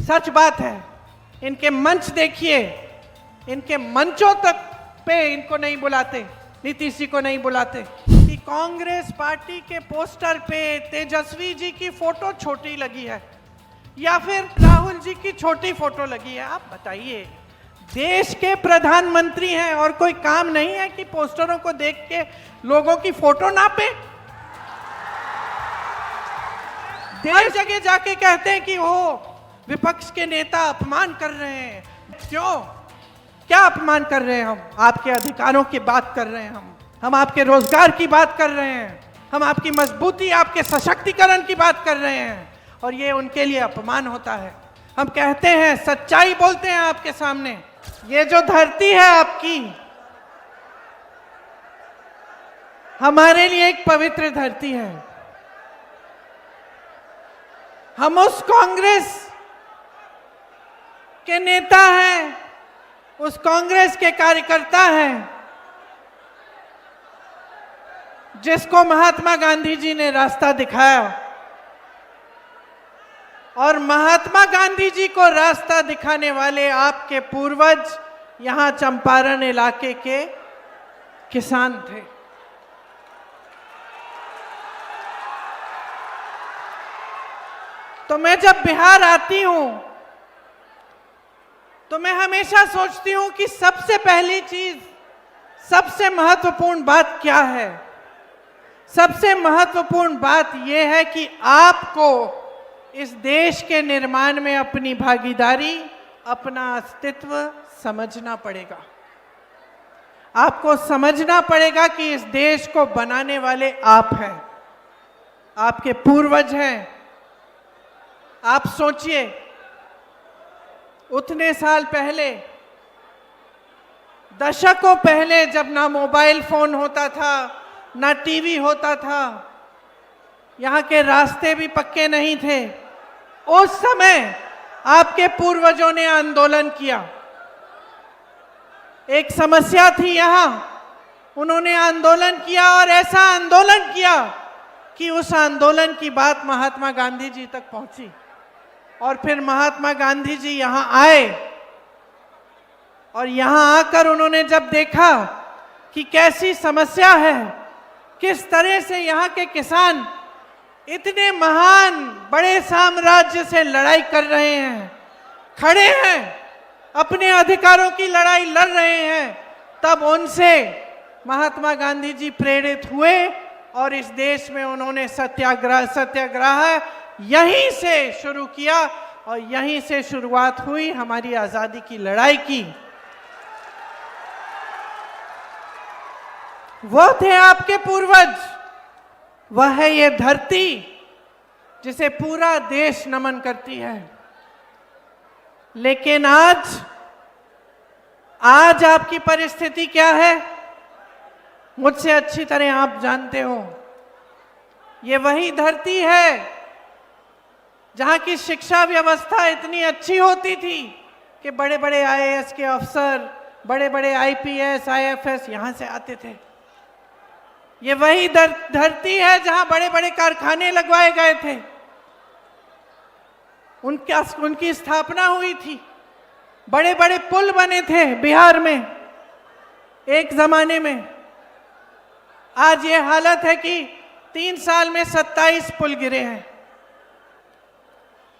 सच बात है, इनके मंच देखिए, इनके मंचों तक पे इनको नहीं बुलाते, नीतीश जी को नहीं बुलाते। कि कांग्रेस पार्टी के पोस्टर पे तेजस्वी जी की फोटो छोटी लगी है या फिर राहुल जी की छोटी फोटो लगी है। आप बताइए, देश के प्रधानमंत्री हैं और कोई काम नहीं है कि पोस्टरों को देख के लोगों की फोटो नापे। हर जगह जाके कहते हैं कि वो विपक्ष के नेता अपमान कर रहे हैं। क्यों, क्या अपमान कर रहे हैं? हम आपके अधिकारों की बात कर रहे हैं, हम आपके रोजगार की बात कर रहे हैं, हम आपकी मजबूती, आपके सशक्तिकरण की बात कर रहे हैं, और ये उनके लिए अपमान होता है। हम कहते हैं, सच्चाई बोलते हैं आपके सामने। ये जो धरती है आपकी, हमारे लिए एक पवित्र धरती है। हम उस कांग्रेस के नेता हैं, उस कांग्रेस के कार्यकर्ता हैं जिसको महात्मा गांधी जी ने रास्ता दिखाया, और महात्मा गांधी जी को रास्ता दिखाने वाले आपके पूर्वज यहां चंपारण इलाके के किसान थे। तो मैं जब बिहार आती हूं तो मैं हमेशा सोचती हूं कि सबसे पहली चीज, सबसे महत्वपूर्ण बात क्या है? सबसे महत्वपूर्ण बात यह है कि आपको इस देश के निर्माण में अपनी भागीदारी, अपना अस्तित्व समझना पड़ेगा। आपको समझना पड़ेगा कि इस देश को बनाने वाले आप हैं, आपके पूर्वज हैं। आप सोचिए, उतने साल पहले, दशकों पहले, जब ना मोबाइल फोन होता था, ना टीवी होता था, यहाँ के रास्ते भी पक्के नहीं थे, उस समय आपके पूर्वजों ने आंदोलन किया। एक समस्या थी यहाँ, उन्होंने आंदोलन किया, और ऐसा आंदोलन किया कि उस आंदोलन की बात महात्मा गांधी जी तक पहुंची। और फिर महात्मा गांधी जी यहाँ आए, और यहाँ आकर उन्होंने जब देखा कि कैसी समस्या है, किस तरह से यहाँ के किसान इतने महान बड़े साम्राज्य से लड़ाई कर रहे हैं, खड़े हैं, अपने अधिकारों की लड़ाई लड़ रहे हैं, तब उनसे महात्मा गांधी जी प्रेरित हुए और इस देश में उन्होंने सत्याग्रह यहीं से शुरू किया, और यहीं से शुरुआत हुई हमारी आजादी की लड़ाई की। वह थे आपके पूर्वज, वह है ये धरती जिसे पूरा देश नमन करती है। लेकिन आज आपकी परिस्थिति क्या है, मुझसे अच्छी तरह आप जानते हो। ये वही धरती है जहां की शिक्षा व्यवस्था इतनी अच्छी होती थी कि बड़े बड़े आईएएस के अफसर, बड़े बड़े आईपीएस, आईएफएस यहां से आते थे। ये वही धरती है जहां बड़े बड़े कारखाने लगवाए गए थे, उनकी स्थापना हुई थी, बड़े बड़े पुल बने थे बिहार में एक जमाने में। आज ये हालत है कि 3 साल में 27 पुल गिरे हैं।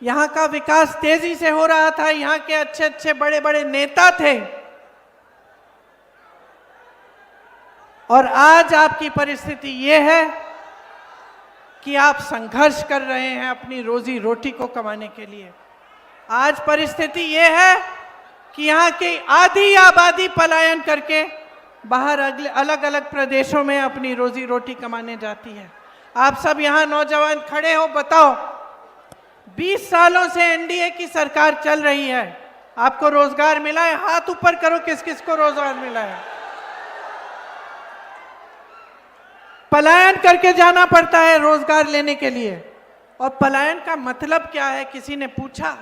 यहाँ का विकास तेजी से हो रहा था, यहाँ के अच्छे अच्छे बड़े बड़े नेता थे, और आज आपकी परिस्थिति ये है कि आप संघर्ष कर रहे हैं अपनी रोजी रोटी को कमाने के लिए। आज परिस्थिति ये है कि यहाँ की आधी आबादी पलायन करके बाहर अलग अलग प्रदेशों में अपनी रोजी रोटी कमाने जाती है। आप सब यहाँ नौजवान खड़े हो, बताओ, 20 सालों से एनडीए की सरकार चल रही है, आपको रोजगार मिला है? हाथ ऊपर करो, किस किस को रोजगार मिला है? पलायन करके जाना पड़ता है रोजगार लेने के लिए। और पलायन का मतलब क्या है, किसी ने पूछा?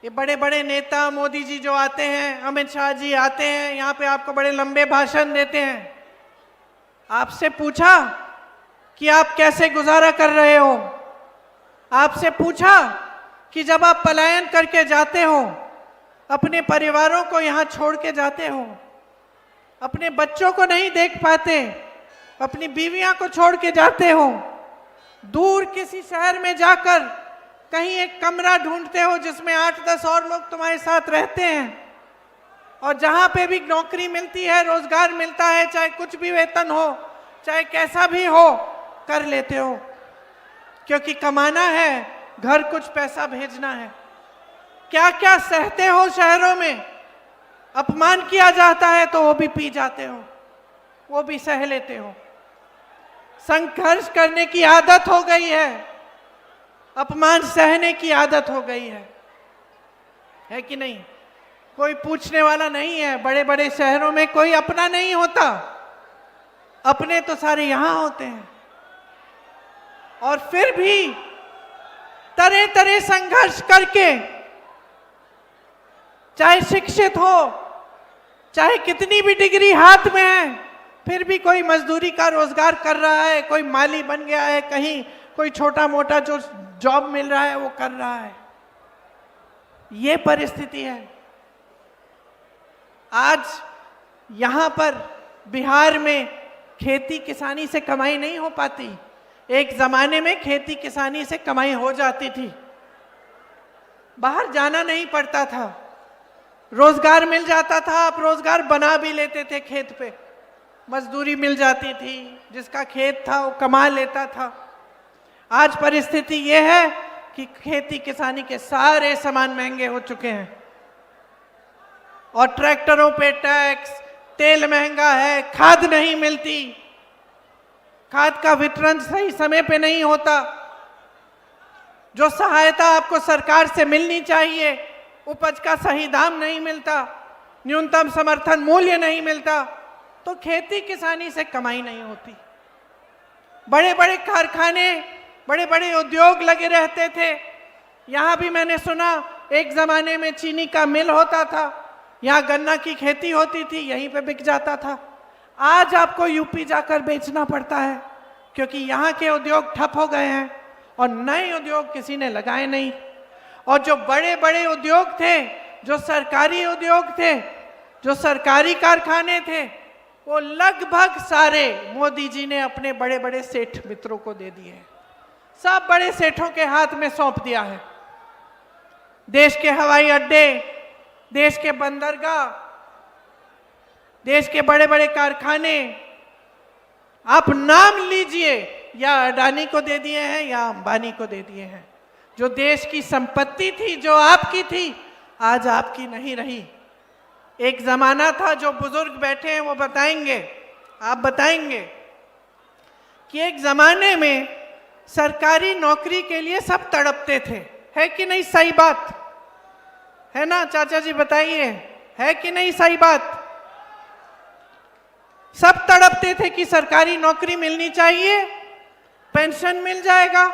ये बड़े बड़े नेता, मोदी जी जो आते हैं, अमित शाह जी आते हैं, यहाँ पे आपको बड़े लंबे भाषण देते हैं। आपसे पूछा कि आप कैसे गुजारा कर रहे हो? आपसे पूछा कि जब आप पलायन करके जाते हो, अपने परिवारों को यहाँ छोड़ के जाते हो, अपने बच्चों को नहीं देख पाते, अपनी बीवियां को छोड़ के जाते हो, दूर किसी शहर में जाकर कहीं एक कमरा ढूंढते हो जिसमें 8-10 और लोग तुम्हारे साथ रहते हैं, और जहां पे भी नौकरी मिलती है, रोजगार मिलता है, चाहे कुछ भी वेतन हो, चाहे कैसा भी हो, कर लेते हो, क्योंकि कमाना है, घर कुछ पैसा भेजना है। क्या क्या सहते हो शहरों में, अपमान किया जाता है तो वो भी पी जाते हो, वो भी सह लेते हो। संघर्ष करने की आदत हो गई है, अपमान सहने की आदत हो गई है कि नहीं? कोई पूछने वाला नहीं है। बड़े बड़े शहरों में कोई अपना नहीं होता, अपने तो सारे यहां होते हैं। और फिर भी तरह तरह संघर्ष करके, चाहे शिक्षित हो, चाहे कितनी भी डिग्री हाथ में है, फिर भी कोई मजदूरी का रोजगार कर रहा है, कोई माली बन गया है, कहीं कोई छोटा मोटा जो जॉब मिल रहा है वो कर रहा है। ये परिस्थिति है आज। यहां पर बिहार में खेती किसानी से कमाई नहीं हो पाती। एक जमाने में खेती किसानी से कमाई हो जाती थी, बाहर जाना नहीं पड़ता था, रोजगार मिल जाता था, आप रोजगार बना भी लेते थे, खेत पे मजदूरी मिल जाती थी, जिसका खेत था वो कमा लेता था। आज परिस्थिति ये है कि खेती किसानी के सारे सामान महंगे हो चुके हैं, और ट्रैक्टरों पे टैक्स, तेल महंगा है, खाद नहीं मिलती, खाद का वितरण सही समय पे नहीं होता, जो सहायता आपको सरकार से मिलनी चाहिए, उपज का सही दाम नहीं मिलता, न्यूनतम समर्थन मूल्य नहीं मिलता, तो खेती किसानी से कमाई नहीं होती। बड़े बड़े कारखाने, बड़े बड़े उद्योग लगे रहते थे। यहाँ भी मैंने सुना एक जमाने में चीनी का मिल होता था, यहाँ गन्ना की खेती होती थी, यहीं पे बिक जाता था। आज आपको यूपी जाकर बेचना पड़ता है, क्योंकि यहाँ के उद्योग ठप हो गए हैं और नए उद्योग किसी ने लगाए नहीं। और जो बड़े बड़े उद्योग थे, जो सरकारी उद्योग थे, जो सरकारी कारखाने थे, वो लगभग सारे मोदी जी ने अपने बड़े बड़े सेठ मित्रों को दे दिए हैं। सब बड़े सेठों के हाथ में सौंप दिया है। देश के हवाई अड्डे, देश के बंदरगाह, देश के बड़े बड़े कारखाने, आप नाम लीजिए, या अडानी को दे दिए हैं या अंबानी को दे दिए हैं। जो देश की संपत्ति थी, जो आपकी थी, आज आपकी नहीं रही। एक जमाना था, जो बुजुर्ग बैठे हैं वो बताएंगे, आप बताएंगे कि एक जमाने में सरकारी नौकरी के लिए सब तड़पते थे, है कि नहीं? सही बात है ना चाचा जी, बताइए, है कि नहीं सही बात? सब तड़पते थे कि सरकारी नौकरी मिलनी चाहिए, पेंशन मिल जाएगा,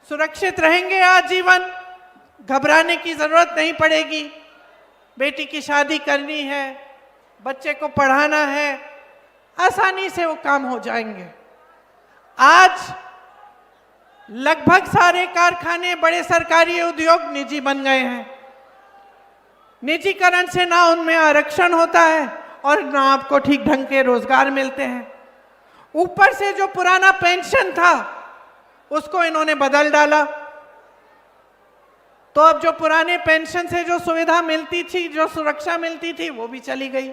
सुरक्षित रहेंगे आजीवन, घबराने की जरूरत नहीं पड़ेगी, बेटी की शादी करनी है, बच्चे को पढ़ाना है, आसानी से वो काम हो जाएंगे। आज लगभग सारे कारखाने, बड़े सरकारी उद्योग निजी बन गए हैं। निजीकरण से ना उनमें आरक्षण होता है और ना आपको ठीक ढंग के रोजगार मिलते हैं। ऊपर से जो पुराना पेंशन था उसको इन्होंने बदल डाला, तो अब जो पुराने पेंशन से जो सुविधा मिलती थी, जो सुरक्षा मिलती थी, वो भी चली गई।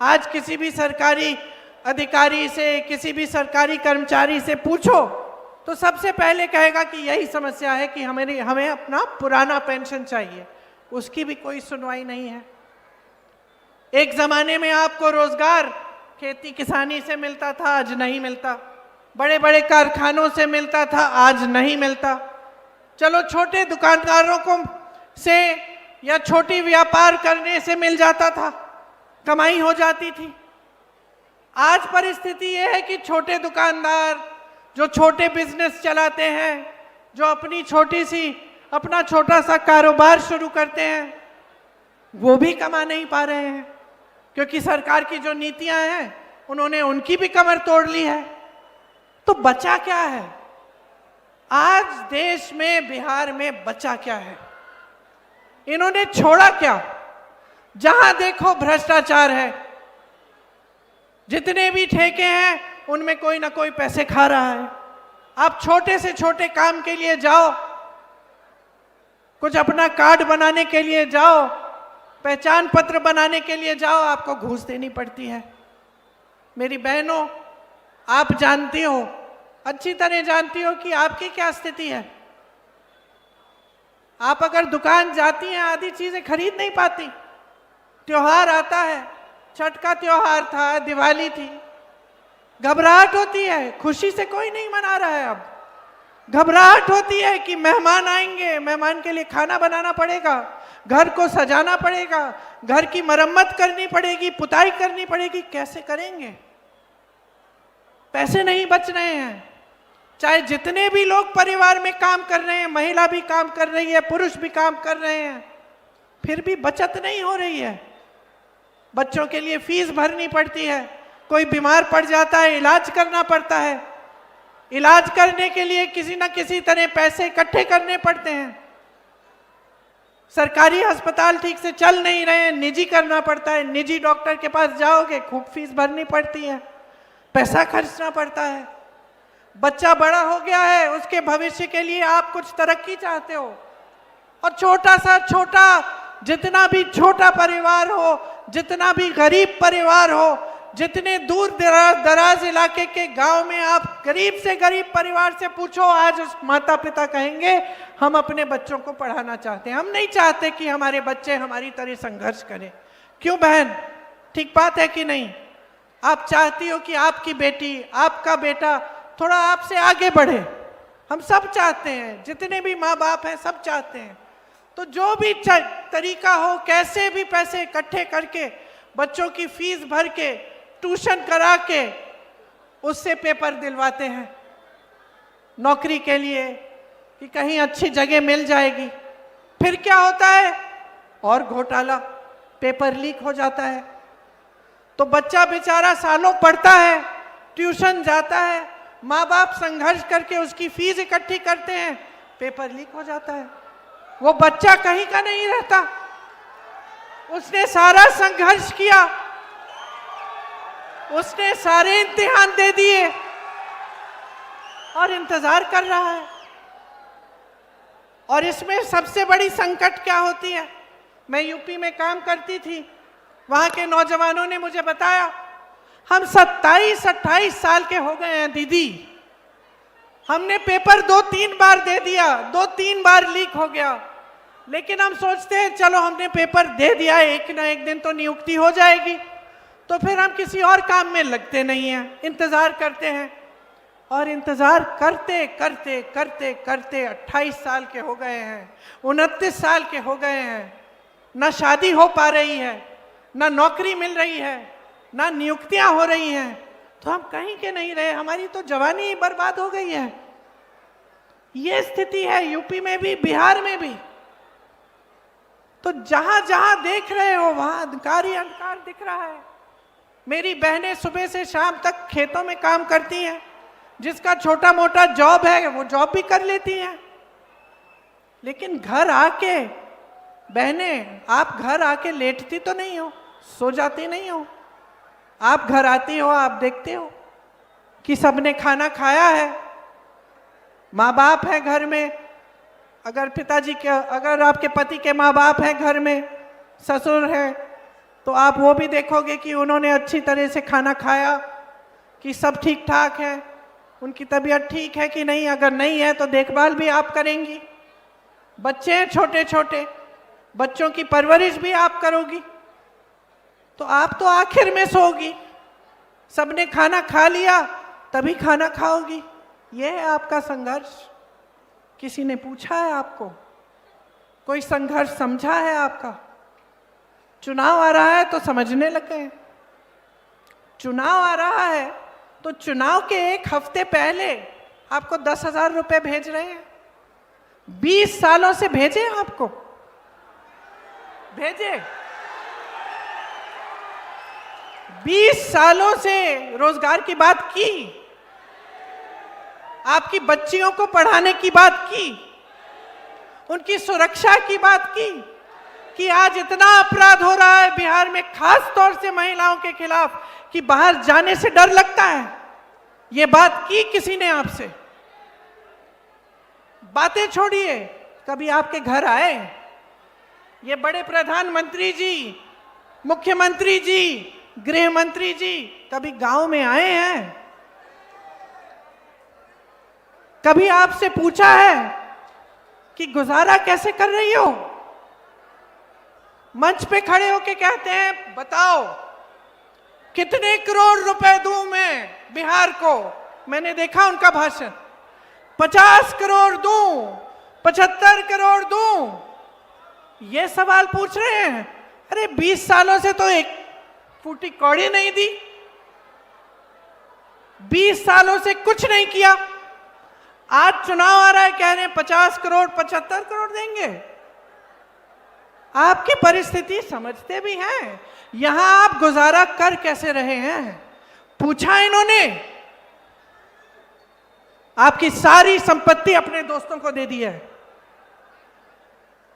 आज किसी भी सरकारी अधिकारी से, किसी भी सरकारी कर्मचारी से पूछो तो सबसे पहले कहेगा कि यही समस्या है कि हमें अपना पुराना पेंशन चाहिए। उसकी भी कोई सुनवाई नहीं है। एक जमाने में आपको रोजगार खेती किसानी से मिलता था, आज नहीं मिलता। बड़े बड़े कारखानों से मिलता था, आज नहीं मिलता। चलो छोटे दुकानदारों को से या छोटी व्यापार करने से मिल जाता था, कमाई हो जाती थी। आज परिस्थिति ये है कि छोटे दुकानदार, जो छोटे बिजनेस चलाते हैं, जो अपना छोटा सा कारोबार शुरू करते हैं, वो भी कमा नहीं पा रहे हैं, क्योंकि सरकार की जो नीतियां हैं उन्होंने उनकी भी कमर तोड़ ली है। तो बचा क्या है? आज देश में, बिहार में बचा क्या है? इन्होंने छोड़ा क्या? जहां देखो भ्रष्टाचार है। जितने भी ठेके हैं उनमें कोई ना कोई पैसे खा रहा है। आप छोटे से छोटे काम के लिए जाओ, कुछ अपना कार्ड बनाने के लिए जाओ, पहचान पत्र बनाने के लिए जाओ, आपको घूस देनी पड़ती है। मेरी बहनों, आप जानती हो, अच्छी तरह जानती हो कि आपकी क्या स्थिति है। आप अगर दुकान जाती हैं, आधी चीजें खरीद नहीं पाती। त्योहार आता है, छठ का त्योहार था, दिवाली थी, घबराहट होती है, खुशी से कोई नहीं मना रहा है। अब घबराहट होती है कि मेहमान आएंगे, मेहमान के लिए खाना बनाना पड़ेगा, घर को सजाना पड़ेगा, घर की मरम्मत करनी पड़ेगी, पुताई करनी पड़ेगी। कैसे करेंगे? पैसे नहीं बच रहे हैं। चाहे जितने भी लोग परिवार में काम कर रहे हैं, महिला भी काम कर रही है, पुरुष भी काम कर रहे हैं, फिर भी बचत नहीं हो रही है। बच्चों के लिए फीस भरनी पड़ती है, कोई बीमार पड़ जाता है, इलाज करना पड़ता है। इलाज करने के लिए किसी न किसी तरह पैसे इकट्ठे करने पड़ते हैं। सरकारी अस्पताल ठीक से चल नहीं रहे हैं, निजी करना पड़ता है। निजी डॉक्टर के पास जाओगे, खूब फीस भरनी पड़ती है, पैसा खर्चना पड़ता है। बच्चा बड़ा हो गया है, उसके भविष्य के लिए आप कुछ तरक्की चाहते हो, और छोटा सा छोटा, जितना भी छोटा परिवार हो, जितना भी गरीब परिवार हो, जितने दूर दराज इलाके के गांव में आप गरीब से गरीब परिवार से पूछो, आज उस माता पिता कहेंगे हम अपने बच्चों को पढ़ाना चाहते हैं। हम नहीं चाहते कि हमारे बच्चे हमारी तरह संघर्ष करें। क्यों बहन, ठीक बात है कि नहीं? आप चाहती हो कि आपकी बेटी, आपका बेटा थोड़ा आपसे आगे बढ़े। हम सब चाहते हैं, जितने भी माँ बाप हैं सब चाहते हैं। तो जो भी तरीका हो, कैसे भी पैसे इकट्ठे करके, बच्चों की फीस भर के, ट्यूशन करा के, उससे पेपर दिलवाते हैं नौकरी के लिए कि कहीं अच्छी जगह मिल जाएगी। फिर क्या होता है? और घोटाला, पेपर लीक हो जाता है। तो बच्चा बेचारा सालों पढ़ता है, ट्यूशन जाता है, माँ बाप संघर्ष करके उसकी फीस इकट्ठी करते हैं, पेपर लीक हो जाता है। वो बच्चा कहीं का नहीं रहता। उसने सारा संघर्ष किया, उसने सारे इम्तिहान दे दिए और इंतजार कर रहा है। और इसमें सबसे बड़ी संकट क्या होती है? मैं यूपी में काम करती थी, वहां के नौजवानों ने मुझे बताया, हम 27-28 साल के हो गए हैं दीदी, हमने पेपर 2-3 बार दे दिया, 2-3 बार लीक हो गया, लेकिन हम सोचते हैं चलो हमने पेपर दे दिया, एक ना एक दिन तो नियुक्ति हो जाएगी, तो फिर हम किसी और काम में लगते नहीं हैं, इंतजार करते हैं। और इंतजार करते करते करते करते 28 साल के हो गए हैं, 29 साल के हो गए हैं, ना शादी हो पा रही है, ना नौकरी मिल रही है, ना नियुक्तियां हो रही हैं। तो हम कहीं के नहीं रहे, हमारी तो जवानी ही बर्बाद हो गई है। ये स्थिति है यूपी में भी, बिहार में भी। तो जहां जहां देख रहे हो वहां अंधकार ही अंधकार दिख रहा है। मेरी बहनें सुबह से शाम तक खेतों में काम करती हैं, जिसका छोटा मोटा जॉब है वो जॉब भी कर लेती हैं। लेकिन घर आके, बहनें आप घर आके लेटती तो नहीं हो, सो जाती नहीं हो। आप घर आती हो, आप देखते हो कि सबने खाना खाया है, माँ बाप है घर में, अगर पिताजी के, अगर आपके पति के माँ बाप हैं घर में, ससुर है, तो आप वो भी देखोगे कि उन्होंने अच्छी तरह से खाना खाया, कि सब ठीक ठाक है, उनकी तबीयत ठीक है कि नहीं। अगर नहीं है तो देखभाल भी आप करेंगी। बच्चे हैं छोटे छोटे, बच्चों की परवरिश भी आप करोगी। तो आप तो आखिर में सोओगी, सबने खाना खा लिया तभी खाना खाओगी। यह है आपका संघर्ष। किसी ने पूछा है आपको? कोई संघर्ष समझा है आपका? चुनाव आ रहा है तो समझने लग गए। चुनाव आ रहा है तो चुनाव के 1 हफ्ते पहले आपको 10,000 रुपए भेज रहे हैं। 20 सालों से भेजे आपको? भेजे? 20 सालों से रोजगार की बात की, आपकी बच्चियों को पढ़ाने की बात की, उनकी सुरक्षा की बात की कि आज इतना अपराध हो रहा है बिहार में, खास तौर से महिलाओं के खिलाफ, कि बाहर जाने से डर लगता है। ये बात की किसी ने आपसे? बातें छोड़िए, कभी आपके घर आए ये बड़े प्रधानमंत्री जी, मुख्यमंत्री जी, गृह मंत्री जी कभी गांव में आए हैं? कभी आपसे पूछा है कि गुजारा कैसे कर रही हो? मंच पे खड़े होके कहते हैं बताओ कितने करोड़ रुपए दूं मैं बिहार को। मैंने देखा उनका भाषण, 50 करोड़ दूं, 75 करोड़ दूं, ये सवाल पूछ रहे हैं। अरे 20 सालों से तो एक फूटी कौड़ी नहीं दी, 20 सालों से कुछ नहीं किया। आज चुनाव आ रहा है, कह रहे हैं 50 करोड़ 75 करोड़ देंगे। आपकी परिस्थिति समझते भी हैं, यहां आप गुजारा कर कैसे रहे हैं? पूछा इन्होंने? आपकी सारी संपत्ति अपने दोस्तों को दे दी है।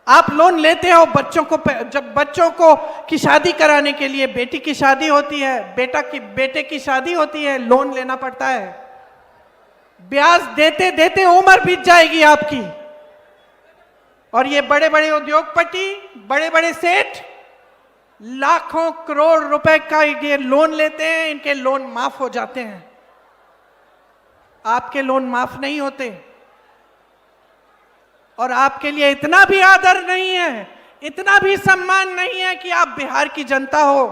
आप लोन लेते हो बच्चों को, जब बच्चों को की शादी कराने के लिए, बेटी की शादी होती है, बेटे की शादी होती है, लोन लेना पड़ता है। ब्याज देते देते उम्र बीत जाएगी आपकी। और ये बड़े बड़े उद्योगपति, बड़े बड़े सेठ लाखों करोड़ रुपए का ये लोन लेते हैं, इनके लोन माफ हो जाते हैं, आपके लोन माफ नहीं होते। और आपके लिए इतना भी आदर नहीं है, इतना भी सम्मान नहीं है कि आप बिहार की जनता हो।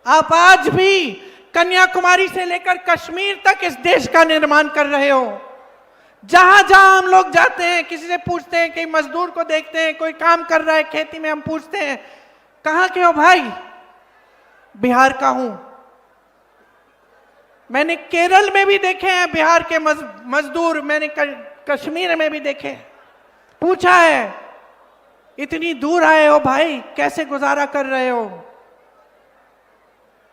आप आज भी कन्याकुमारी से लेकर कश्मीर तक इस देश का निर्माण कर रहे हो। जहां जहां हम लोग जाते हैं, किसी से पूछते हैं, कहीं मजदूर को देखते हैं कोई काम कर रहा है खेती में, हम पूछते हैं कहां के हो भाई? बिहार का हूं। मैंने केरल में भी देखे हैं बिहार के मजदूर, मैंने कश्मीर में भी देखे हैं। पूछा है इतनी दूर आए हो भाई, कैसे गुजारा कर रहे हो?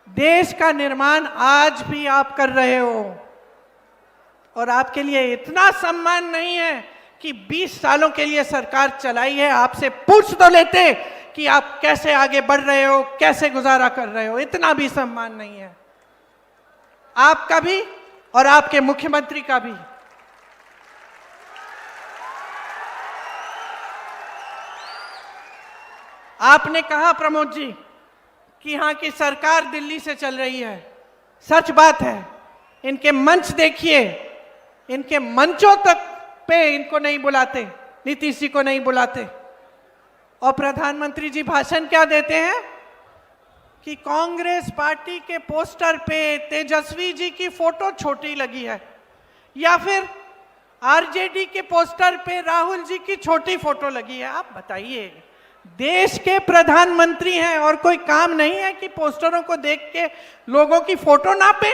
देश का निर्माण आज भी आप कर रहे हो और आपके लिए इतना सम्मान नहीं है कि 20 सालों के लिए सरकार चलाई है। आपसे पूछ तो लेते कि आप कैसे आगे बढ़ रहे हो, कैसे गुजारा कर रहे हो। इतना भी सम्मान नहीं है आपका भी और आपके मुख्यमंत्री का भी। आपने कहा प्रमोद जी कि यहाँ की सरकार दिल्ली से चल रही है, सच बात है। इनके मंच देखिए, इनके मंचों तक पे इनको नहीं बुलाते, नीतीश जी को नहीं बुलाते। और प्रधानमंत्री जी भाषण क्या देते हैं कि कांग्रेस पार्टी के पोस्टर पे तेजस्वी जी की फोटो छोटी लगी है, या फिर आरजेडी के पोस्टर पे राहुल जी की छोटी फोटो लगी है। आप बताइए, देश के प्रधानमंत्री हैं और कोई काम नहीं है कि पोस्टरों को देख के लोगों की फोटो नापे?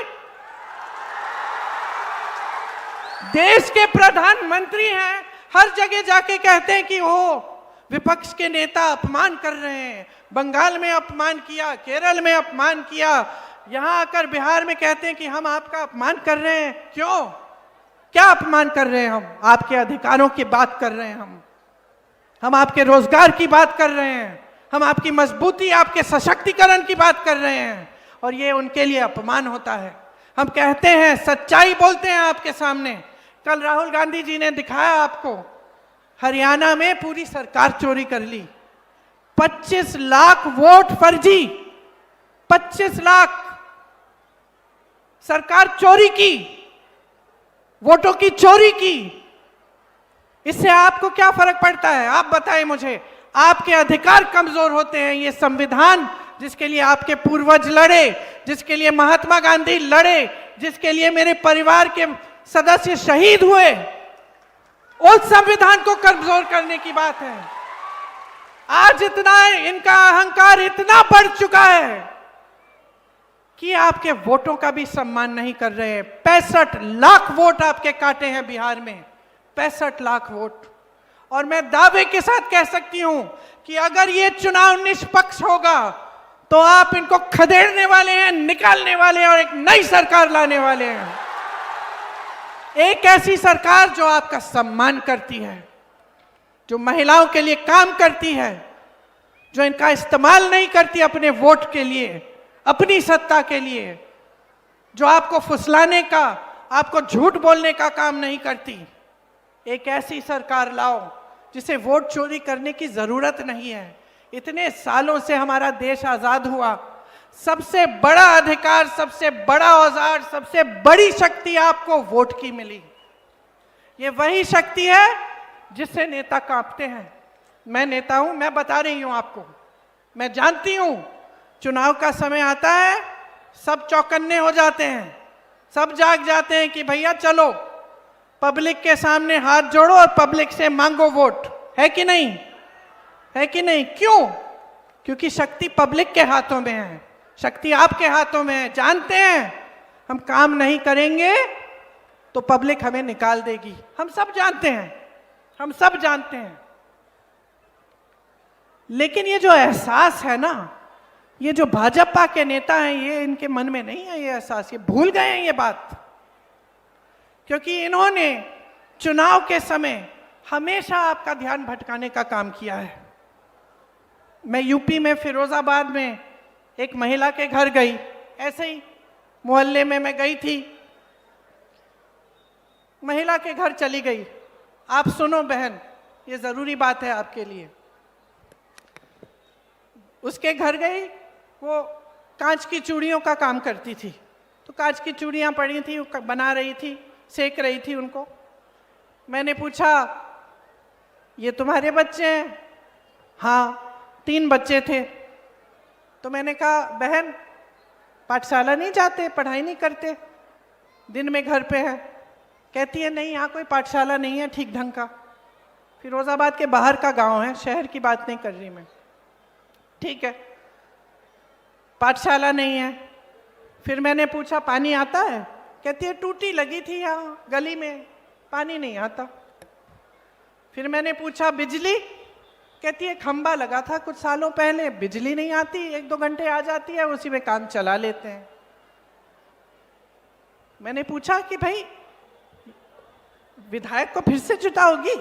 देश के प्रधानमंत्री हैं, हर जगह जाके कहते हैं कि वो विपक्ष के नेता अपमान कर रहे हैं। बंगाल में अपमान किया, केरल में अपमान किया, यहां आकर बिहार में कहते हैं कि हम आपका अपमान कर रहे हैं। क्यों? क्या अपमान कर रहे हैं हम? आपके अधिकारों की बात कर रहे हैं हम आपके रोजगार की बात कर रहे हैं, हम आपकी मजबूती, आपके सशक्तिकरण की बात कर रहे हैं, और ये उनके लिए अपमान होता है। हम कहते हैं, सच्चाई बोलते हैं आपके सामने। कल राहुल गांधी जी ने दिखाया आपको, हरियाणा में पूरी सरकार चोरी कर ली, 25 लाख वोट फर्जी, 25 लाख सरकार चोरी की, वोटों की चोरी की। इससे आपको क्या फर्क पड़ता है? आप बताएं मुझे। आपके अधिकार कमजोर होते हैं। ये संविधान जिसके लिए आपके पूर्वज लड़े, जिसके लिए महात्मा गांधी लड़े, जिसके लिए मेरे परिवार के सदस्य शहीद हुए, उस संविधान को कमजोर करने की बात है। आज इतना इनका अहंकार इतना बढ़ चुका है कि आपके वोटों का भी सम्मान नहीं कर रहे हैं। 65 लाख वोट आपके काटे हैं बिहार में, 65 लाख वोट। और मैं दावे के साथ कह सकती हूं कि अगर ये चुनाव निष्पक्ष होगा तो आप इनको खदेड़ने वाले हैं, निकालने वाले हैं और एक नई सरकार लाने वाले हैं। एक ऐसी सरकार जो आपका सम्मान करती है, जो महिलाओं के लिए काम करती है, जो इनका इस्तेमाल नहीं करती अपने वोट के लिए, अपनी सत्ता के लिए, जो आपको फुसलाने का, आपको झूठ बोलने का काम नहीं करती। एक ऐसी सरकार लाओ जिसे वोट चोरी करने की जरूरत नहीं है। इतने सालों से हमारा देश आजाद हुआ, सबसे बड़ा अधिकार, सबसे बड़ा औजार, सबसे बड़ी शक्ति आपको वोट की मिली। ये वही शक्ति है जिससे नेता कांपते हैं। मैं नेता हूं, मैं बता रही हूं आपको, मैं जानती हूं चुनाव का समय आता है, सब चौकन्ने हो जाते हैं, सब जाग जाते हैं कि भैया चलो पब्लिक के सामने हाथ जोड़ो और पब्लिक से मांगो वोट। है कि नहीं? है कि नहीं? क्यों? क्योंकि शक्ति पब्लिक के हाथों में है, शक्ति आपके हाथों में है। जानते हैं हम काम नहीं करेंगे तो पब्लिक हमें निकाल देगी, हम सब जानते हैं, हम सब जानते हैं। लेकिन ये जो एहसास है ना, ये जो भाजपा के नेता हैं, ये इनके मन में नहीं है ये एहसास, ये भूल गए हैं ये बात। क्योंकि इन्होंने चुनाव के समय हमेशा आपका ध्यान भटकाने का काम किया है। मैं यूपी में फिरोजाबाद में एक महिला के घर गई, ऐसे ही मोहल्ले में मैं गई थी, महिला के घर चली गई। आप सुनो बहन, ये जरूरी बात है आपके लिए। उसके घर गई, वो कांच की चूड़ियों का काम करती थी, तो कांच की चूड़ियां पड़ी थी, वो बना रही थी, सेक रही थी उनको। मैंने पूछा ये तुम्हारे बच्चे हैं? हाँ, 3 बच्चे थे। तो मैंने कहा बहन पाठशाला नहीं जाते, पढ़ाई नहीं करते, दिन में घर पे है? कहती है नहीं, यहाँ कोई पाठशाला नहीं है ठीक ढंग का। फिरोजाबाद के बाहर का गांव है, शहर की बात नहीं कर रही मैं। ठीक है, पाठशाला नहीं है। फिर मैंने पूछा पानी आता है? कहती है टूटी लगी थी यहाँ गली में, पानी नहीं आता। फिर मैंने पूछा बिजली? कहती है खंबा लगा था कुछ सालों पहले, बिजली नहीं आती, 1-2 घंटे आ जाती है, उसी में काम चला लेते हैं। मैंने पूछा कि भाई विधायक को फिर से जिताओगी?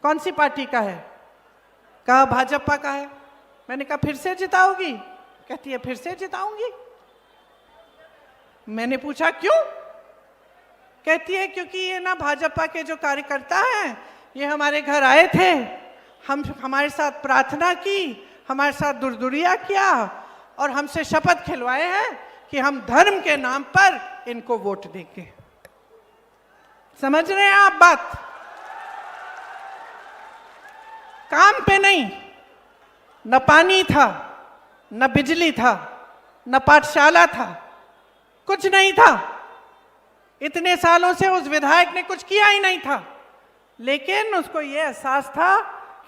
कौन सी पार्टी का है? कहा भाजपा का है। मैंने कहा फिर से जिताओगी? कहती है फिर से जिताऊंगी। मैंने पूछा क्यों? कहती है क्योंकि ये ना भाजपा के जो कार्यकर्ता हैं, ये हमारे घर आए थे, हमारे साथ प्रार्थना की, हमारे साथ दुर्दुरिया किया और हमसे शपथ खिलवाए हैं कि हम धर्म के नाम पर इनको वोट देंगे। समझ रहे हैं आप बात? काम पे नहीं, न पानी था, न बिजली था, न पाठशाला था, कुछ नहीं था। इतने सालों से उस विधायक ने कुछ किया ही नहीं था, लेकिन उसको यह एहसास था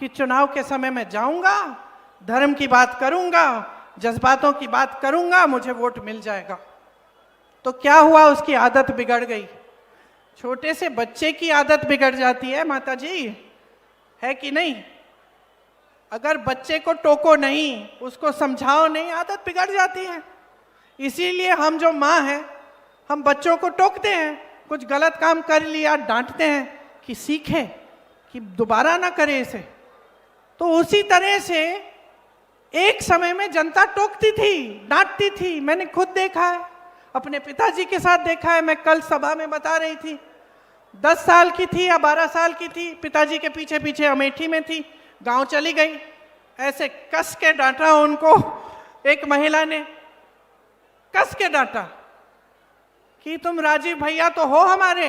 कि चुनाव के समय में जाऊंगा, धर्म की बात करूंगा, जज्बातों की बात करूंगा, मुझे वोट मिल जाएगा। तो क्या हुआ? उसकी आदत बिगड़ गई। छोटे से बच्चे की आदत बिगड़ जाती है माता जी, है कि नहीं? अगर बच्चे को टोको नहीं, उसको समझाओ नहीं, आदत बिगड़ जाती है। इसीलिए हम जो माँ हैं, हम बच्चों को टोकते हैं, कुछ गलत काम कर लिया डांटते हैं कि सीखे, कि दोबारा ना करे इसे। तो उसी तरह से एक समय में जनता टोकती थी, डांटती थी। मैंने खुद देखा है, अपने पिताजी के साथ देखा है। मैं कल सभा में बता रही थी, 10 साल की थी या 12 साल की थी, पिताजी के पीछे पीछे अमेठी में थी, गांव चली गई, ऐसे कस के डांटा उनको। एक महिला ने कस के डांटा कि तुम राजीव भैया तो हो हमारे,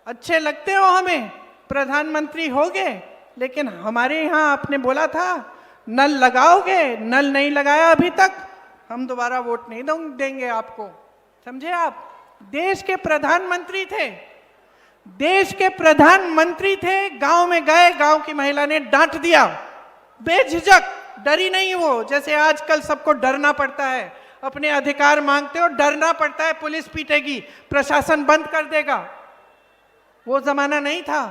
अच्छे लगते हो हमें, प्रधानमंत्री होगे, लेकिन हमारे यहाँ आपने बोला था नल लगाओगे, नल नहीं लगाया अभी तक, हम दोबारा वोट नहीं देंगे आपको। समझे आप? देश के प्रधानमंत्री थे, देश के प्रधानमंत्री थे, गांव में गए, गांव की महिला ने डांट दिया, बेझिझक, डरी नहीं वो, जैसे आजकल सबको डरना पड़ता है, अपने अधिकार मांगते हो डरना पड़ता है, पुलिस पीटेगी, प्रशासन बंद कर देगा। वो जमाना नहीं था।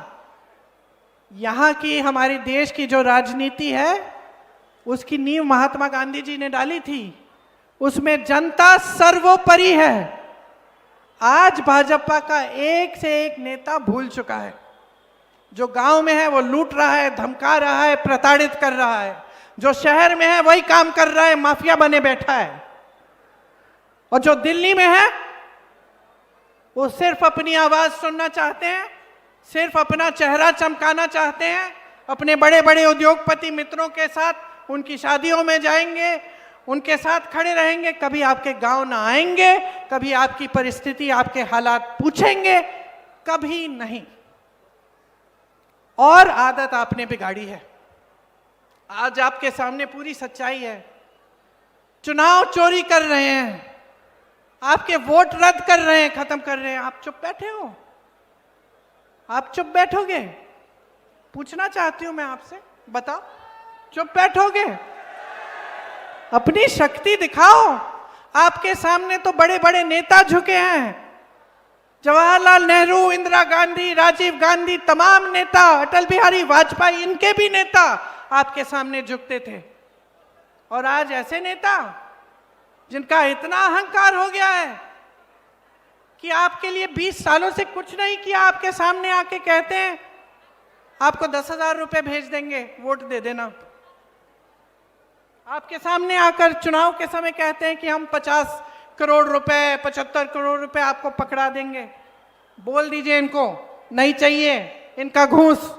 यहाँ की हमारे देश की जो राजनीति है, उसकी नींव महात्मा गांधी जी ने डाली थी। उसमें जनता सर्वोपरि है, आज भाजपा का एक से एक नेता भूल चुका है। जो गांव में है वो लूट रहा है, धमका रहा है, प्रताड़ित कर रहा है। जो शहर में है वही काम कर रहा है, माफिया बने बैठा है। और जो दिल्ली में है वो सिर्फ अपनी आवाज सुनना चाहते हैं, सिर्फ अपना चेहरा चमकाना चाहते हैं। अपने बड़े बड़े उद्योगपति मित्रों के साथ उनकी शादियों में जाएंगे, उनके साथ खड़े रहेंगे, कभी आपके गांव ना आएंगे, कभी आपकी परिस्थिति, आपके हालात पूछेंगे, कभी नहीं। और आदत आपने बिगाड़ी है। आज आपके सामने पूरी सच्चाई है। चुनाव चोरी कर रहे हैं, आपके वोट रद्द कर रहे हैं, खत्म कर रहे हैं। आप चुप बैठे हो? आप चुप बैठोगे? पूछना चाहती हूं मैं आपसे, बताओ, चुप बैठोगे? अपनी शक्ति दिखाओ। आपके सामने तो बड़े बड़े नेता झुके हैं। जवाहरलाल नेहरू, इंदिरा गांधी, राजीव गांधी, तमाम नेता, अटल बिहारी वाजपेयी, इनके भी नेता आपके सामने झुकते थे। और आज ऐसे नेता जिनका इतना अहंकार हो गया है कि आपके लिए 20 सालों से कुछ नहीं किया, आपके सामने आके कहते हैं आपको 10,000 रुपए भेज देंगे, वोट दे देना। आपके सामने आकर चुनाव के समय कहते हैं कि हम 50 करोड़ रुपए, 75 करोड़ रुपए आपको पकड़ा देंगे। बोल दीजिए इनको नहीं चाहिए, इनका घूस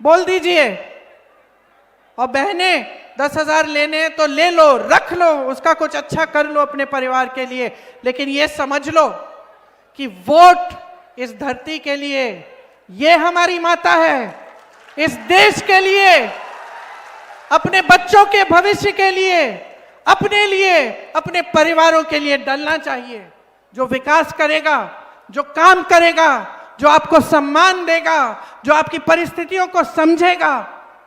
बोल दीजिए। और बहने 10,000 लेने तो ले लो, रख लो, उसका कुछ अच्छा कर लो अपने परिवार के लिए। लेकिन ये समझ लो कि वोट इस धरती के लिए, ये हमारी माता है, इस देश के लिए, अपने बच्चों के भविष्य के लिए, अपने लिए, अपने परिवारों के लिए डलना चाहिए। जो विकास करेगा, जो काम करेगा, जो आपको सम्मान देगा, जो आपकी परिस्थितियों को समझेगा,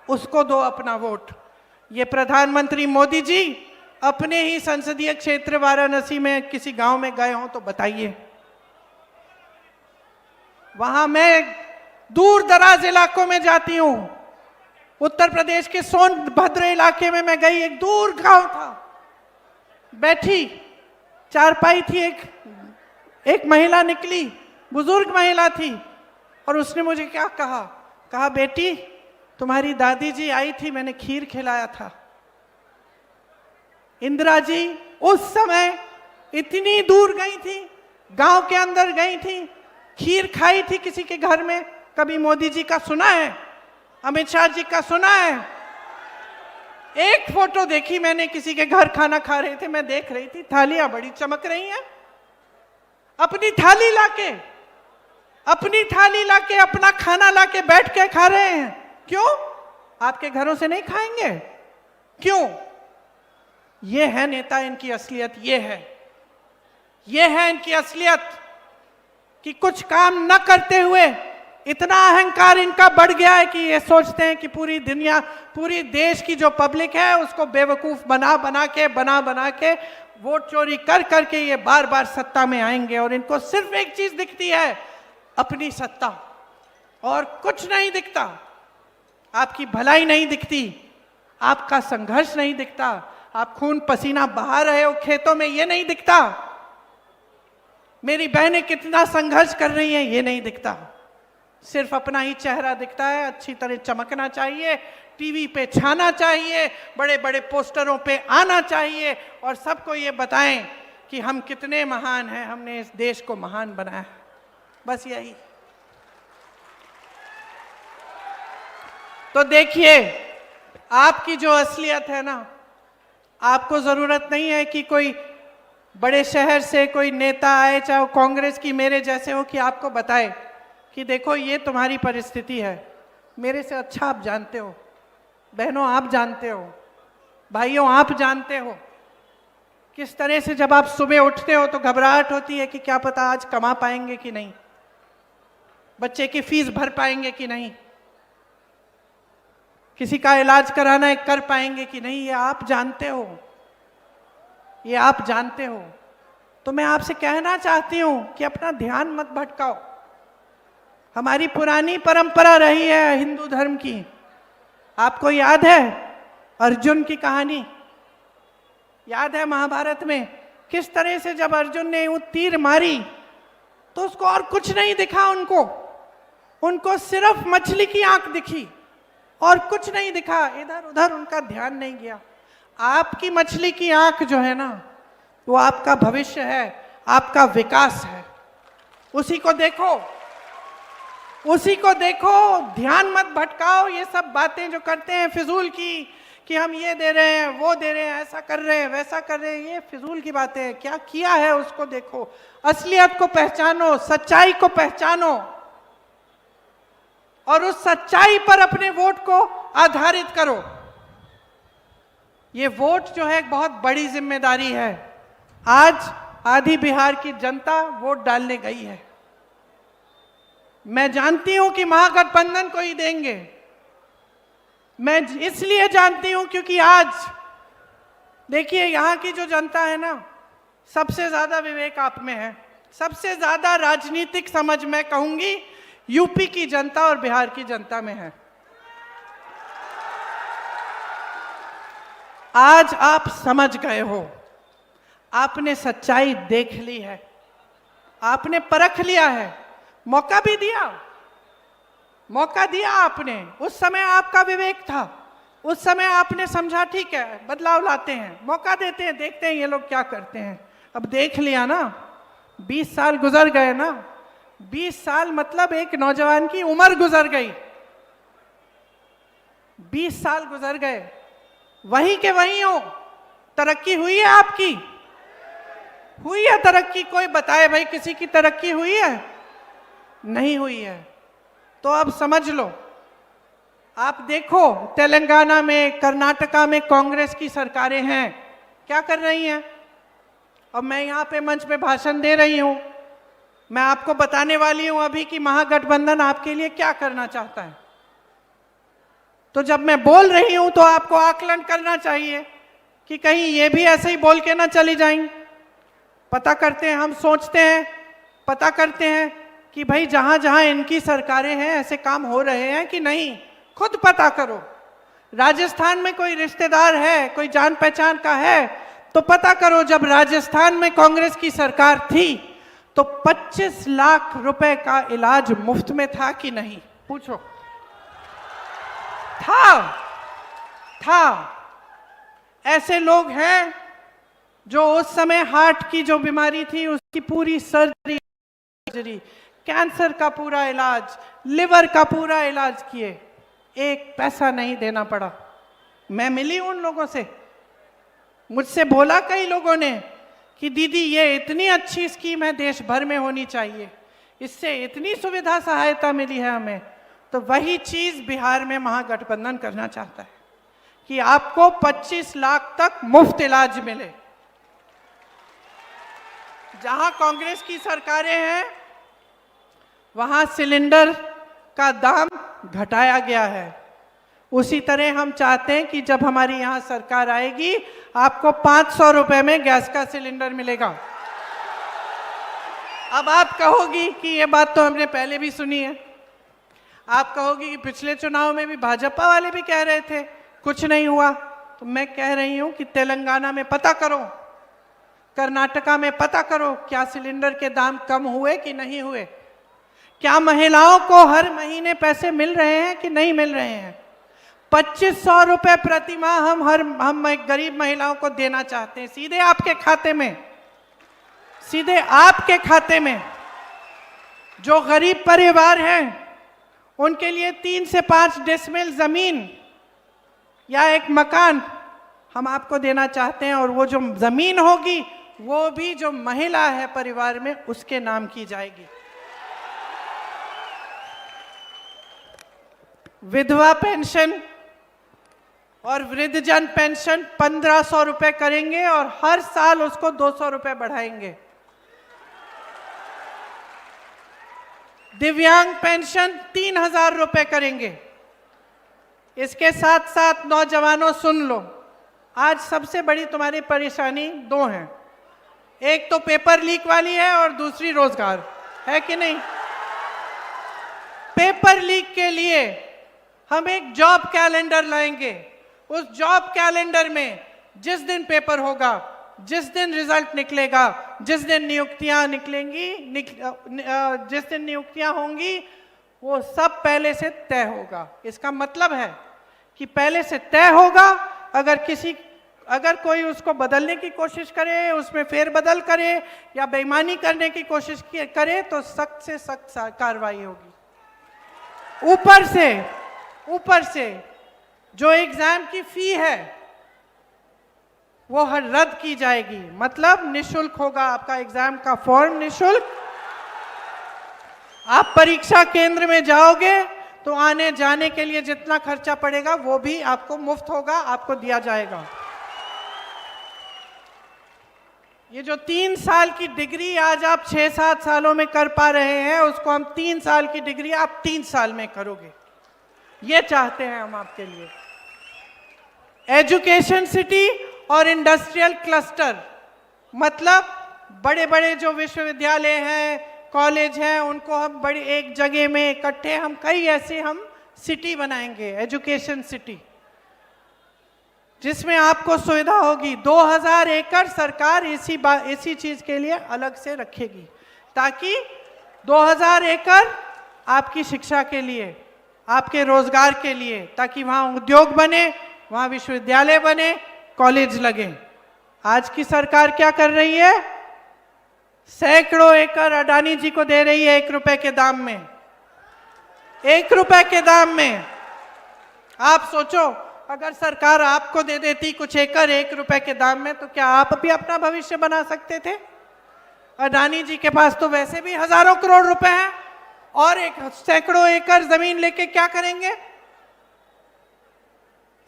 उसको दो अपना वोट। ये प्रधानमंत्री मोदी जी अपने ही संसदीय क्षेत्र वाराणसी में किसी गांव में गए हों तो बताइए। वहां मैं दूर दराज इलाकों में जाती हूं। उत्तर प्रदेश के सोनभद्र इलाके में मैं गई, एक दूर गांव था। बैठी चारपाई थी, एक महिला निकली, बुजुर्ग महिला थी, और उसने मुझे क्या कहा? कहा बेटी तुम्हारी दादी जी आई थी, मैंने खीर खिलाया था। इंदिरा जी उस समय इतनी दूर गई थी, गांव के अंदर गई थी, खीर खाई थी किसी के घर में। कभी मोदी जी का सुना है? अमित शाह जी का सुना है? एक फोटो देखी मैंने, किसी के घर खाना खा रहे थे, मैं देख रही थी, थालियां बड़ी चमक रही हैं। अपनी थाली लाके, अपनी थाली लाके, अपना खाना लाके बैठ के खा रहे हैं। क्यों? आपके घरों से नहीं खाएंगे? क्यों? ये है नेता, इनकी असलियत ये है इनकी असलियत कि कुछ काम न करते हुए इतना अहंकार इनका बढ़ गया है कि ये सोचते हैं कि पूरी दुनिया, पूरी देश की जो पब्लिक है उसको बेवकूफ बना बना के वोट चोरी कर करके ये बार बार सत्ता में आएंगे। और इनको सिर्फ एक चीज दिखती है, अपनी सत्ता, और कुछ नहीं दिखता। आपकी भलाई नहीं दिखती, आपका संघर्ष नहीं दिखता, आप खून पसीना बहा रहे हो खेतों में, ये नहीं दिखता। मेरी बहनें कितना संघर्ष कर रही हैं, ये नहीं दिखता। सिर्फ अपना ही चेहरा दिखता है। अच्छी तरह चमकना चाहिए, टीवी पे छाना चाहिए, बड़े बड़े पोस्टरों पे आना चाहिए, और सबको ये बताएं कि हम कितने महान हैं, हमने इस देश को महान बनाया है। बस यही। तो देखिए, आपकी जो असलियत है ना, आपको जरूरत नहीं है कि कोई बड़े शहर से कोई नेता आए, चाहे वो कांग्रेस की मेरे जैसे हो, कि आपको बताए कि देखो ये तुम्हारी परिस्थिति है। मेरे से अच्छा आप जानते हो, बहनों आप जानते हो, भाइयों आप जानते हो किस तरह से जब आप सुबह उठते हो तो घबराहट होती है कि क्या पता आज कमा पाएंगे कि नहीं, बच्चे की फीस भर पाएंगे कि नहीं, किसी का इलाज कराना है कर पाएंगे कि नहीं। ये आप जानते हो, ये आप जानते हो। तो मैं आपसे कहना चाहती हूं कि अपना ध्यान मत भटकाओ। हमारी पुरानी परंपरा रही है हिंदू धर्म की। आपको याद है अर्जुन की कहानी? याद है महाभारत में किस तरह से जब अर्जुन ने वो तीर मारी तो उसको और कुछ नहीं दिखा, उनको सिर्फ मछली की आंख दिखी और कुछ नहीं दिखा, इधर उधर उनका ध्यान नहीं गया। आपकी मछली की आंख जो है ना, वो आपका भविष्य है, आपका विकास है। उसी को देखो, उसी को देखो, ध्यान मत भटकाओ। ये सब बातें जो करते हैं फिजूल की, कि हम ये दे रहे हैं, वो दे रहे हैं, ऐसा कर रहे हैं, वैसा कर रहे हैं, ये फिजूल की बातें हैं। क्या किया है उसको देखो, असलियत को पहचानो, सच्चाई को पहचानो और उस सच्चाई पर अपने वोट को आधारित करो। ये वोट जो है एक बहुत बड़ी जिम्मेदारी है। आज आधी बिहार की जनता वोट डालने गई है। मैं जानती हूं कि महागठबंधन को ही देंगे। मैं इसलिए जानती हूं क्योंकि आज देखिए, यहां की जो जनता है ना, सबसे ज्यादा विवेक आप में है, सबसे ज्यादा राजनीतिक समझ मैं कहूंगी यूपी की जनता और बिहार की जनता में है। आज आप समझ गए हो, आपने सच्चाई देख ली है, आपने परख लिया है, मौका भी दिया, मौका दिया आपने। उस समय आपका विवेक था, उस समय आपने समझा ठीक है बदलाव लाते हैं, मौका देते हैं, देखते हैं ये लोग क्या करते हैं। अब देख लिया ना, 20 साल गुजर गए ना, 20 साल मतलब एक नौजवान की उम्र गुजर गई। 20 साल गुजर गए, वहीं के वहीं हो। तरक्की हुई है आपकी? हुई है तरक्की? कोई बताए भाई किसी की तरक्की हुई है? नहीं हुई है। तो अब समझ लो, आप देखो तेलंगाना में, कर्नाटका में कांग्रेस की सरकारें हैं, क्या कर रही हैं। अब मैं यहाँ पे मंच पे भाषण दे रही हूँ, मैं आपको बताने वाली हूँ अभी कि महागठबंधन आपके लिए क्या करना चाहता है। तो जब मैं बोल रही हूँ तो आपको आकलन करना चाहिए कि कहीं ये भी ऐसे ही बोल के ना चली जाएं। पता करते हैं, हम सोचते हैं, पता करते हैं कि भाई जहां जहां इनकी सरकारें हैं ऐसे काम हो रहे हैं कि नहीं, खुद पता करो। राजस्थान में कोई रिश्तेदार है, कोई जान पहचान का है तो पता करो। जब राजस्थान में कांग्रेस की सरकार थी तो 25 लाख रुपए का इलाज मुफ्त में था कि नहीं, पूछो। था। ऐसे लोग हैं जो उस समय हार्ट की जो बीमारी थी उसकी पूरी सर्जरी, कैंसर का पूरा इलाज, लिवर का पूरा इलाज किए, एक पैसा नहीं देना पड़ा। मैं मिली उन लोगों से, मुझसे बोला कई लोगों ने कि दीदी ये इतनी अच्छी स्कीम है, देश भर में होनी चाहिए, इससे इतनी सुविधा सहायता मिली है हमें। तो वही चीज बिहार में महागठबंधन करना चाहता है कि आपको 25 लाख तक मुफ्त इलाज मिले। जहां कांग्रेस की सरकारें हैं वहां सिलेंडर का दाम घटाया गया है। उसी तरह हम चाहते हैं कि जब हमारी यहां सरकार आएगी आपको 500 रुपए में गैस का सिलेंडर मिलेगा। अब आप कहोगी कि ये बात तो हमने पहले भी सुनी है, आप कहोगी कि पिछले चुनाव में भी भाजपा वाले भी कह रहे थे, कुछ नहीं हुआ। तो मैं कह रही हूं कि तेलंगाना में पता करो, कर्नाटका में पता करो, क्या सिलेंडर के दाम कम हुए कि नहीं हुए, क्या महिलाओं को हर महीने पैसे मिल रहे हैं कि नहीं मिल रहे हैं। 2500 रुपए प्रति माह हम गरीब महिलाओं को देना चाहते हैं, सीधे आपके खाते में, सीधे आपके खाते में। जो गरीब परिवार हैं उनके लिए 3 से 5 डेसिमल जमीन या एक मकान हम आपको देना चाहते हैं, और वो जो जमीन होगी वो भी जो महिला है परिवार में उसके नाम की जाएगी। विधवा पेंशन और वृद्धजन पेंशन 1500 रुपए करेंगे और हर साल उसको 200 रुपए बढ़ाएंगे। दिव्यांग पेंशन 3000 रुपए करेंगे। इसके साथ साथ नौजवानों सुन लो, आज सबसे बड़ी तुम्हारी परेशानी 2 हैं, एक तो पेपर लीक वाली है और दूसरी रोजगार है कि नहीं। पेपर लीक के लिए हम एक जॉब कैलेंडर लाएंगे। उस जॉब कैलेंडर में जिस दिन पेपर होगा जिस दिन रिजल्ट निकलेगा, जिस दिन नियुक्तियां निकलेंगी, जिस दिन नियुक्तियां होंगी, वो सब पहले से तय होगा। इसका मतलब है कि पहले से तय होगा। अगर कोई उसको बदलने की कोशिश करे, उसमें फेरबदल करे या बेईमानी करने की कोशिश करे तो सख्त से सख्त कार्रवाई होगी। ऊपर से जो एग्जाम की फी है वो रद्द की जाएगी, मतलब निशुल्क होगा आपका एग्जाम का फॉर्म, निशुल्क। आप परीक्षा केंद्र में जाओगे तो आने जाने के लिए जितना खर्चा पड़ेगा वो भी आपको मुफ्त होगा, आपको दिया जाएगा। ये जो 3 साल की डिग्री आज आप 6-7 सालों में कर पा रहे हैं, उसको हम 3 साल की डिग्री आप 3 साल में करोगे। ये चाहते हैं हम आपके लिए। एजुकेशन सिटी और इंडस्ट्रियल क्लस्टर, मतलब बड़े बड़े जो विश्वविद्यालय हैं, कॉलेज हैं, उनको हम बड़ी एक जगह में इकट्ठे हम कई ऐसे हम सिटी बनाएंगे, एजुकेशन सिटी, जिसमें आपको सुविधा होगी। 2000 एकड़ सरकार इसी चीज के लिए अलग से रखेगी, ताकि 2000 एकड़ आपकी शिक्षा के लिए, आपके रोजगार के लिए, ताकि वहां उद्योग बने, वहां विश्वविद्यालय बने, कॉलेज लगे। आज की सरकार क्या कर रही है? सैकड़ों एकड़ अडानी जी को दे रही है 1 रुपए के दाम में। 1 रुपए के दाम में। आप सोचो, अगर सरकार आपको दे देती कुछ एकड़ 1 रुपए के दाम में, तो क्या आप भी अपना भविष्य बना सकते थे? अडानी जी के पास तो वैसे भी हजारों करोड़ रुपए हैं, और एक सैकड़ों एकड़ जमीन लेके क्या करेंगे?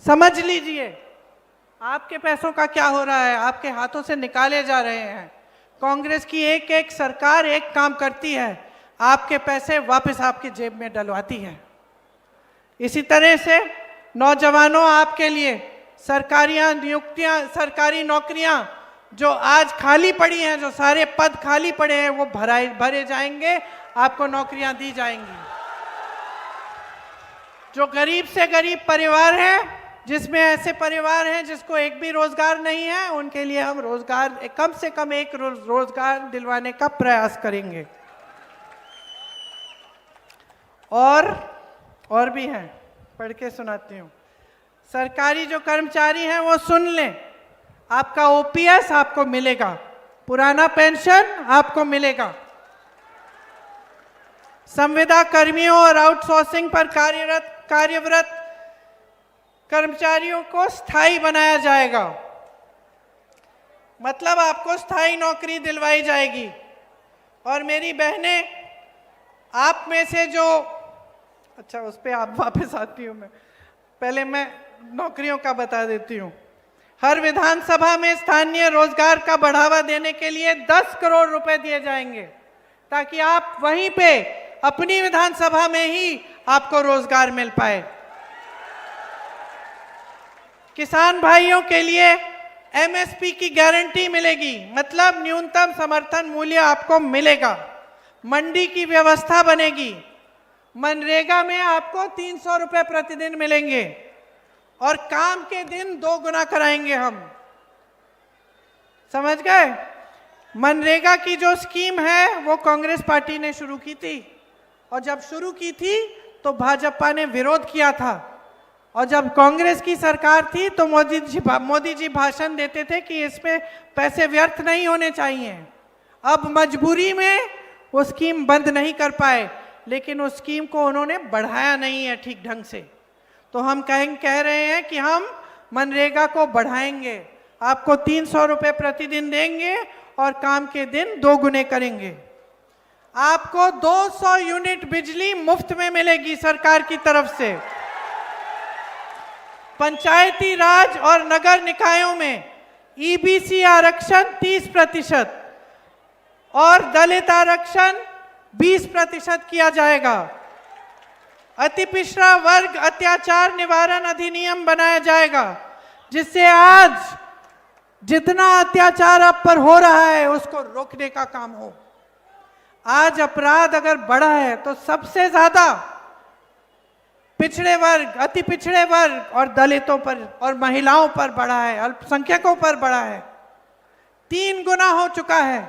समझ लीजिए आपके पैसों का क्या हो रहा है, आपके हाथों से निकाले जा रहे हैं। कांग्रेस की एक एक सरकार एक काम करती है, आपके पैसे वापस आपकी जेब में डलवाती है। इसी तरह से नौजवानों, आपके लिए सरकारी नौकरियां जो आज खाली पड़ी हैं, जो सारे पद खाली पड़े हैं, वो भरे जाएंगे, आपको नौकरियां दी जाएंगी। जो गरीब से गरीब परिवार है, जिसमें ऐसे परिवार हैं जिसको एक भी रोजगार नहीं है, उनके लिए हम रोजगार, कम से कम एक रोजगार दिलवाने का प्रयास करेंगे। और भी हैं, पढ़ के सुनाती हूँ। सरकारी जो कर्मचारी हैं वो सुन लें, आपका ओपीएस आपको मिलेगा, पुराना पेंशन आपको मिलेगा। संविदा कर्मियों और आउटसोर्सिंग पर कार्यरत कर्मचारियों को स्थायी बनाया जाएगा, मतलब आपको स्थायी नौकरी दिलवाई जाएगी। और मेरी बहनें, आप में से जो, अच्छा उस पर आप वापस आती हूँ, मैं पहले मैं नौकरियों का बता देती हूँ। हर विधानसभा में स्थानीय रोजगार का बढ़ावा देने के लिए 10 करोड़ रुपए दिए जाएंगे, ताकि आप वहीं पे अपनी विधानसभा में ही आपको रोजगार मिल पाए। किसान भाइयों के लिए एमएसपी की गारंटी मिलेगी, मतलब न्यूनतम समर्थन मूल्य आपको मिलेगा। मंडी की व्यवस्था बनेगी। मनरेगा में आपको 300 रुपए प्रतिदिन मिलेंगे, और काम के दिन 2 गुना कराएंगे हम। समझ गए? मनरेगा की जो स्कीम है वो कांग्रेस पार्टी ने शुरू की थी, और जब शुरू की थी तो भाजपा ने विरोध किया था, और जब कांग्रेस की सरकार थी तो मोदी जी भाषण देते थे कि इसमें पैसे व्यर्थ नहीं होने चाहिए। अब मजबूरी में वो स्कीम बंद नहीं कर पाए, लेकिन उस स्कीम को उन्होंने बढ़ाया नहीं है ठीक ढंग से। तो हम कह रहे हैं कि हम मनरेगा को बढ़ाएंगे, आपको 300 रुपए प्रतिदिन देंगे और काम के दिन 2 गुने करेंगे। आपको 200 यूनिट बिजली मुफ्त में मिलेगी सरकार की तरफ से। पंचायती राज और नगर निकायों में ईबीसी आरक्षण 30% और दलित आरक्षण 20% किया जाएगा। अति पिछड़ा वर्ग अत्याचार निवारण अधिनियम बनाया जाएगा, जिससे आज जितना अत्याचार आप पर हो रहा है उसको रोकने का काम हो। आज अपराध अगर बढ़ा है तो सबसे ज्यादा पिछड़े वर्ग, अति पिछड़े वर्ग और दलितों पर और महिलाओं पर बढ़ा है, अल्पसंख्यकों पर बढ़ा है। 3 गुना हो चुका है।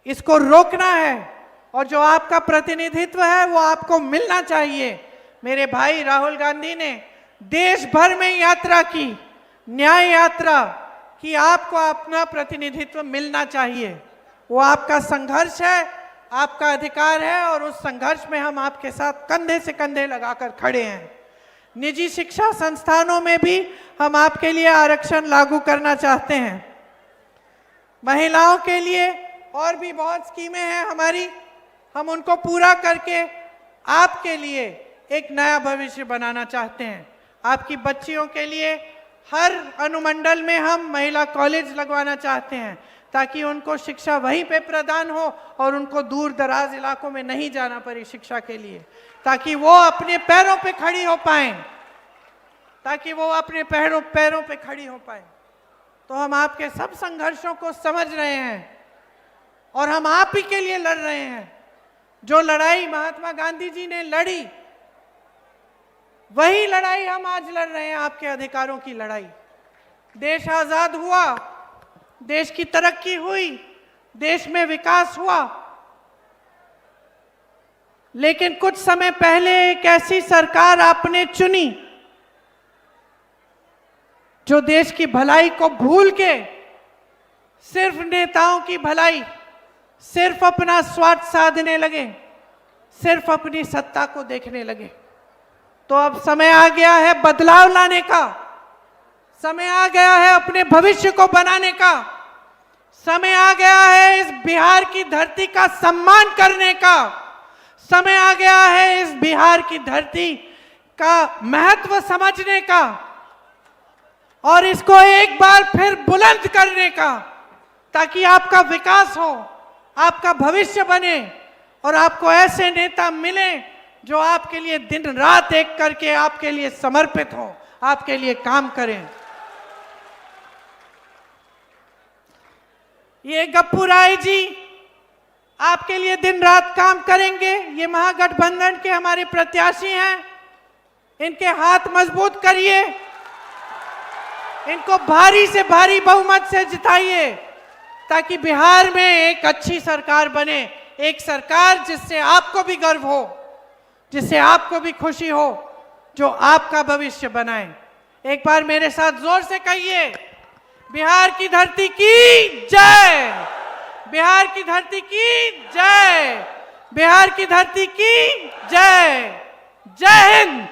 इसको रोकना है और जो आपका प्रतिनिधित्व है वो आपको मिलना चाहिए। मेरे भाई राहुल गांधी ने देश भर में यात्रा की, न्याय यात्रा कि आपको अपना प्रतिनिधित्व मिलना चाहिए। वो आपका संघर्ष है, आपका अधिकार है और उस संघर्ष में हम आपके साथ कंधे से कंधे लगाकर खड़े हैं। निजी शिक्षा संस्थानों में भी हम आपके लिए आरक्षण लागू करना चाहते हैं। महिलाओं के लिए और भी बहुत स्कीमें हैं हमारी, हम उनको पूरा करके आपके लिए एक नया भविष्य बनाना चाहते हैं। आपकी बच्चियों के लिए हर अनुमंडल में हम महिला कॉलेज लगवाना चाहते हैं ताकि उनको शिक्षा वहीं पे प्रदान हो और उनको दूर दराज इलाकों में नहीं जाना पड़े शिक्षा के लिए, ताकि वो अपने पैरों पे खड़ी हो पाएं, पैरों पे खड़ी हो पाएं। तो हम आपके सब संघर्षों को समझ रहे हैं और हम आप ही के लिए लड़ रहे हैं। जो लड़ाई महात्मा गांधी जी ने लड़ी, वही लड़ाई हम आज लड़ रहे हैं, आपके अधिकारों की लड़ाई। देश आजाद हुआ, देश की तरक्की हुई, देश में विकास हुआ, लेकिन कुछ समय पहले एक ऐसी सरकार आपने चुनी जो देश की भलाई को भूल के सिर्फ नेताओं की भलाई, सिर्फ अपना स्वार्थ साधने लगे, सिर्फ अपनी सत्ता को देखने लगे। तो अब समय आ गया है बदलाव लाने का, समय आ गया है अपने भविष्य को बनाने का, समय आ गया है इस बिहार की धरती का सम्मान करने का, समय आ गया है इस बिहार की धरती का महत्व समझने का और इसको एक बार फिर बुलंद करने का, ताकि आपका विकास हो, आपका भविष्य बने और आपको ऐसे नेता मिले जो आपके लिए दिन रात एक करके आपके लिए समर्पित हो, आपके लिए काम करें। ये गप्पू राय जी आपके लिए दिन रात काम करेंगे। ये महागठबंधन के हमारे प्रत्याशी हैं, इनके हाथ मजबूत करिए, इनको भारी से भारी बहुमत से जिताइए ताकि बिहार में एक अच्छी सरकार बने, एक सरकार जिससे आपको भी गर्व हो, जिससे आपको भी खुशी हो, जो आपका भविष्य बनाए। एक बार मेरे साथ जोर से कहिए, बिहार की धरती की जय, बिहार की धरती की जय, बिहार की धरती की जय। जय हिंद।